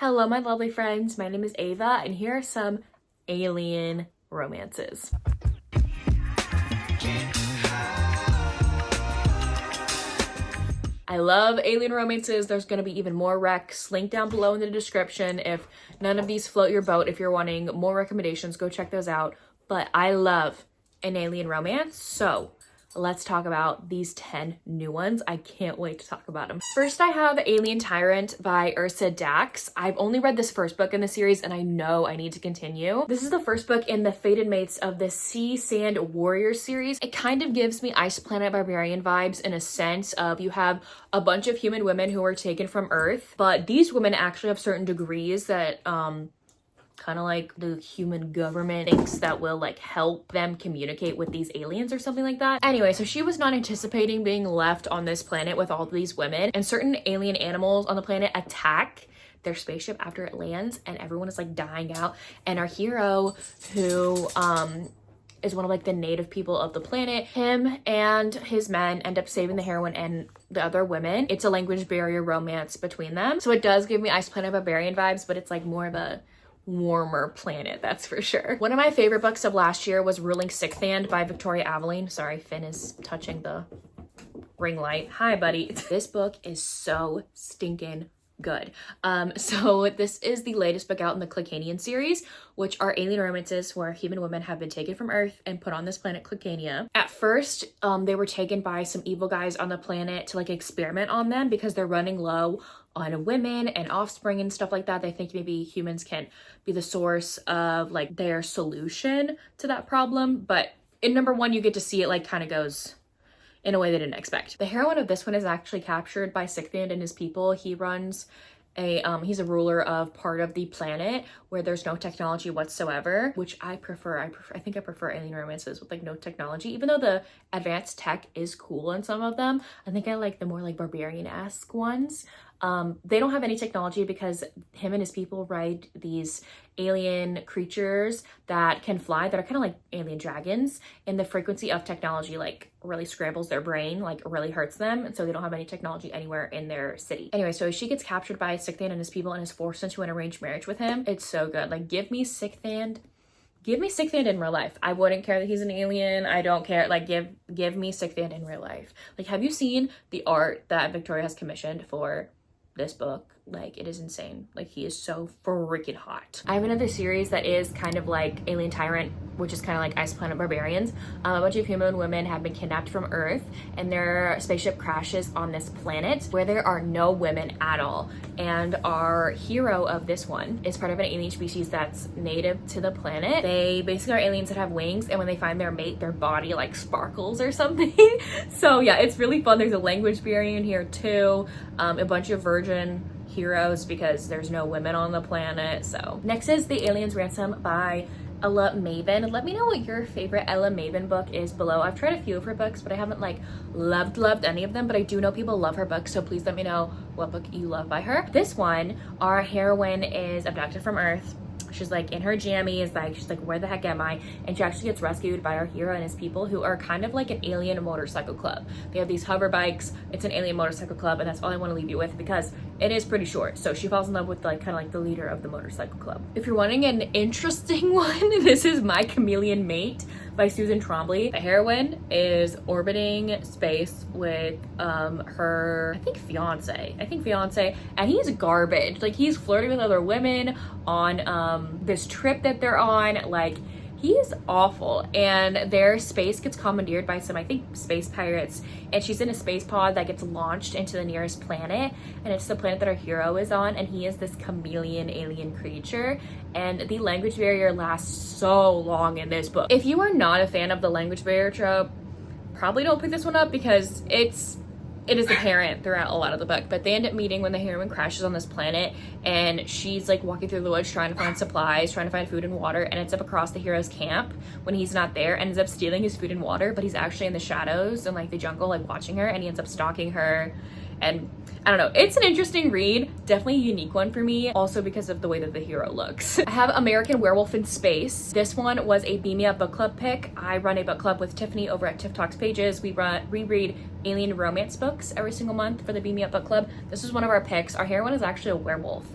Hello, my lovely friends. My name is Ava, and here are some alien romances. I love alien romances. There's going to be even more recs linked down below in the description. If none of these float your boat, if you're wanting more recommendations, go check those out. But I love an alien romance, so let's talk about these 10 new ones. I can't wait to talk about them. First, I have Alien Tyrant by Ursa Dax. I've only read this first book in the series, and I know I need to continue. This is the first book in the Fated Mates of the Seasand Warrior series. It kind of gives me Ice Planet Barbarian vibes in a sense of you have a bunch of human women who are taken from Earth, but these women actually have certain degrees that kind of like the human government thinks that will like help them communicate with these aliens or something like that. Anyway, so she was not anticipating being left on this planet with all these women, and certain alien animals on the planet attack their spaceship after it lands, and everyone is like dying out. And our hero, who is one of like the native people of the planet, him and his men end up saving the heroine and the other women. It's a language barrier romance between them, so it does give me Ice Planet Barbarian vibes, but it's like more of a warmer planet, that's for sure. One of my favorite books of last year was Ruling Seasand by Victoria Aveline. Sorry, Finn is touching the ring light. Hi, buddy. This book is so stinking good. So this is the latest book out in the Csenia series, which are alien romances where human women have been taken from Earth and put on this planet Csenia. At first, they were taken by some evil guys on the planet to like experiment on them because they're running low on women and offspring and stuff like that. They think maybe humans can be the source of like their solution to that problem. But in number one, you get to see it like kind of goes in a way they didn't expect. The heroine of this one is actually captured by Seasand and his people. He runs he's a ruler of part of the planet where there's no technology whatsoever, which I prefer. I think I prefer alien romances with like no technology, even though the advanced tech is cool in some of them. I think I like the more like barbarian-esque ones. They don't have any technology because him and his people ride these alien creatures that can fly, that are kind of like alien dragons, and the frequency of technology like really scrambles their brain, like really hurts them, and so they don't have any technology anywhere in their city. Anyway, so she gets captured by Seasand and his people and is forced into an arranged marriage with him. It's so good. Like, give me Seasand in real life. I wouldn't care that he's an alien. I don't care. Like, give me Seasand in real life. Like, have you seen the art that Victoria has commissioned for this book? Like, it is insane. Like, he is so freaking hot. I have another series that is kind of like Alien Tyrant, which is kind of like Ice Planet Barbarians. A bunch of human women have been kidnapped from Earth, and their spaceship crashes on this planet where there are no women at all. And our hero of this one is part of an alien species that's native to the planet. They basically are aliens that have wings, and when they find their mate, their body like sparkles or something. So yeah, it's really fun. There's a language barrier in here too. A bunch of virgin heroes because there's no women on the planet. So next is The Alien's Ransom by Ella Maven. Let me know what your favorite Ella Maven book is below. I've tried a few of her books, but I haven't like loved any of them, but I do know people love her books, so please let me know what book you love by her. This one, our heroine is abducted from Earth. She's like in her jammies, like she's like, where the heck am I? And she actually gets rescued by our hero and his people, who are kind of like an alien motorcycle club. They have these hover bikes. It's an alien motorcycle club, and that's all I want to leave you with because it is pretty short. So she falls in love with like kind of like the leader of the motorcycle club. If you're wanting an interesting one, this is My Chameleon Mate by Susan Trombley. The heroine is orbiting space with her fiance, and he's garbage. Like, he's flirting with other women on this trip that they're on. Like, he's awful, and their space gets commandeered by some, I think, space pirates, and she's in a space pod that gets launched into the nearest planet, and it's the planet that our hero is on, and he is this chameleon alien creature, and the language barrier lasts so long in this book. If you are not a fan of the language barrier trope, probably don't pick this one up because it is apparent throughout a lot of the book. But they end up meeting when the heroine crashes on this planet, and she's like walking through the woods trying to find supplies, trying to find food and water, and ends up across the hero's camp when he's not there, and ends up stealing his food and water, but he's actually in the shadows and like the jungle, like watching her, and he ends up stalking her. And I don't know, it's an interesting read, definitely a unique one for me, also because of the way that the hero looks. I have American Werewolf in Space. This one was a Beam Me Up book club pick. I run a book club with Tiffany over at Tiff Talks Pages. We reread alien romance books every single month for the Beam Me Up book club. This is one of our picks. Our heroine is actually a werewolf,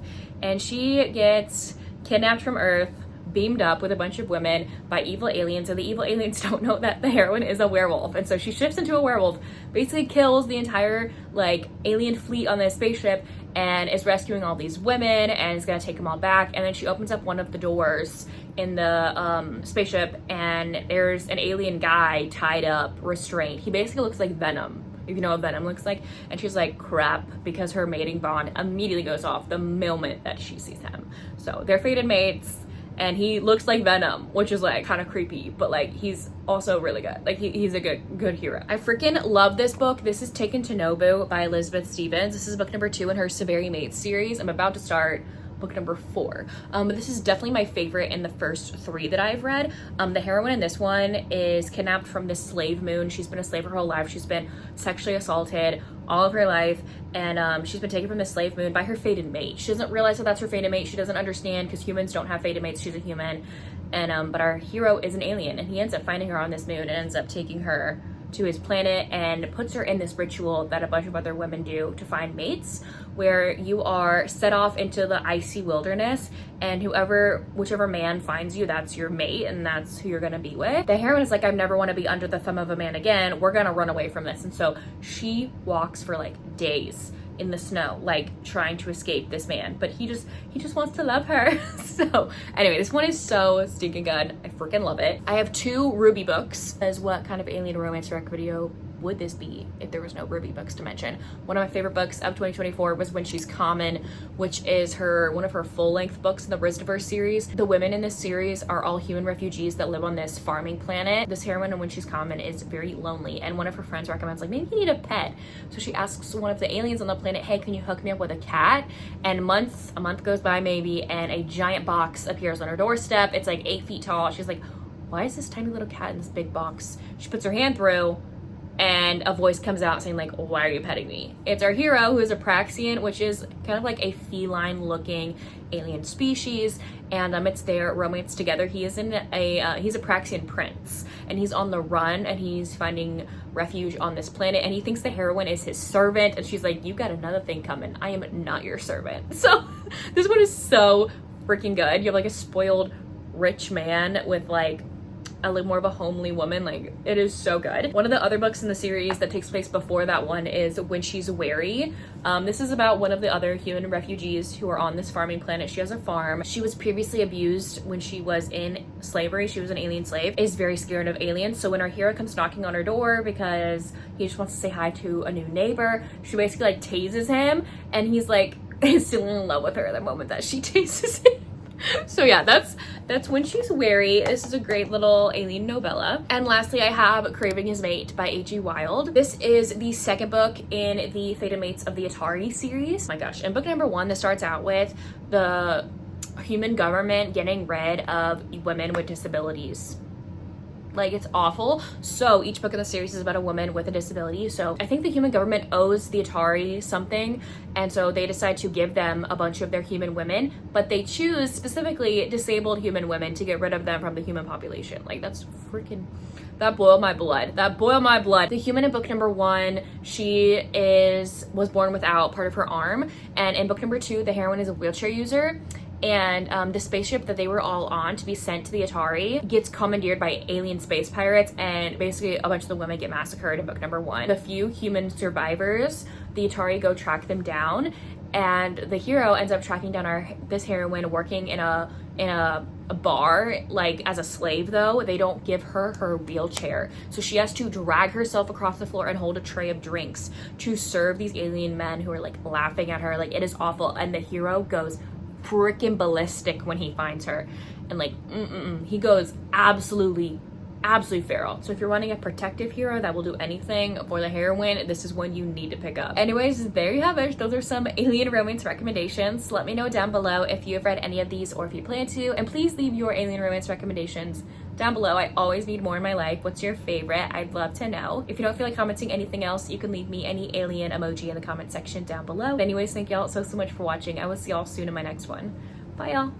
and she gets kidnapped from Earth, beamed up with a bunch of women by evil aliens, and the evil aliens don't know that the heroine is a werewolf, and so she shifts into a werewolf, basically kills the entire like alien fleet on this spaceship, and is rescuing all these women and is gonna take them all back. And then she opens up one of the doors in the spaceship, and there's an alien guy tied up, restrained. He basically looks like Venom, if you know what Venom looks like. And she's like, crap, because her mating bond immediately goes off the moment that she sees him. So they're fated mates, and he looks like Venom, which is like kind of creepy, but like he's also really good. Like he's a good hero. I freaking love this book. This is Taken to Nobu by Elizabeth Stevens. This is book number 2 in her Severi Mates series. I'm about to start book number 4. But this is definitely my favorite in the first 3 that I've read. The heroine in this one is kidnapped from this slave moon. She's been a slave her whole life. She's been sexually assaulted all of her life, and she's been taken from the slave moon by her fated mate. She doesn't realize that that's her fated mate. She doesn't understand, because humans don't have fated mates. She's a human, and but our hero is an alien, and he ends up finding her on this moon and ends up taking her to his planet and puts her in this ritual that a bunch of other women do to find mates, where you are set off into the icy wilderness, and whichever man finds you, that's your mate, and that's who you're gonna be with. The heroine is like, I never want to be under the thumb of a man again. We're gonna run away from this. And so she walks for like days in the snow, like trying to escape this man, but he just wants to love her. So anyway, this one is so stinking good. I freaking love it. I have 2 Ruby books. As what kind of alien romance rec video would this be if there was no Ruby books to mention? One of my favorite books of 2024 was When She's Common, which is one of her full-length books in the WorldInWord series. The women in this series are all human refugees that live on this farming planet. This heroine in When She's Common is very lonely, and one of her friends recommends, like, maybe you need a pet. So she asks one of the aliens on the planet, hey, can you hook me up with a cat? And a month goes by maybe, and a giant box appears on her doorstep. It's like 8 feet tall. She's like, why is this tiny little cat in this big box? She puts her hand through, and a voice comes out saying like, why are you petting me? It's our hero, who is a Praxian, which is kind of like a feline looking alien species, and it's their romance together. He's a Praxian prince, and he's on the run, and he's finding refuge on this planet, and he thinks the heroine is his servant, and she's like, you got another thing coming. I am not your servant. So this one is so freaking good. You have like a spoiled rich man with like a little more of a homely woman. Like, it is so good. One of the other books in the series that takes place before that one is When She's Wary. This is about one of the other human refugees who are on this farming planet. She has a farm. She was previously abused when she was in slavery. She was an alien slave, is very scared of aliens. So when our hero comes knocking on her door because he just wants to say hi to a new neighbor, she basically like tases him, and he's like instantly in love with her the moment that she tases him. So yeah, that's When She's Wary. This is a great little alien novella. And lastly, I have Craving His Mate by A.G. Wilde. This is the second book in the Fated Mates of the Atari series. Oh my gosh. In book number 1, this starts out with the human government getting rid of women with disabilities. Like, it's awful. So each book in the series is about a woman with a disability. So I think the human government owes the Atari something, and so they decide to give them a bunch of their human women, but they choose specifically disabled human women to get rid of them from the human population. Like, that's freaking, that boiled my blood. That boiled my blood. The human in book number 1, she was born without part of her arm, and in book number 2, the heroine is a wheelchair user. And the spaceship that they were all on to be sent to the Atari gets commandeered by alien space pirates, and basically a bunch of the women get massacred in book number 1. The few human survivors, the Atari go track them down, and the hero ends up tracking down this heroine working in a bar, like as a slave. Though they don't give her wheelchair, so she has to drag herself across the floor and hold a tray of drinks to serve these alien men who are like laughing at her. Like, it is awful, and the hero goes freaking ballistic when he finds her, and like he goes absolutely feral. So if you're wanting a protective hero that will do anything for the heroine, this is one you need to pick up. Anyways, there you have it. Those are some alien romance recommendations. Let me know down below if you have read any of these or if you plan to, and please leave your alien romance recommendations down below. I always need more in my life. What's your favorite? I'd love to know. If you don't feel like commenting anything else, you can leave me any alien emoji in the comment section down below. Anyways, thank y'all so much for watching. I will see y'all soon in my next one. Bye y'all.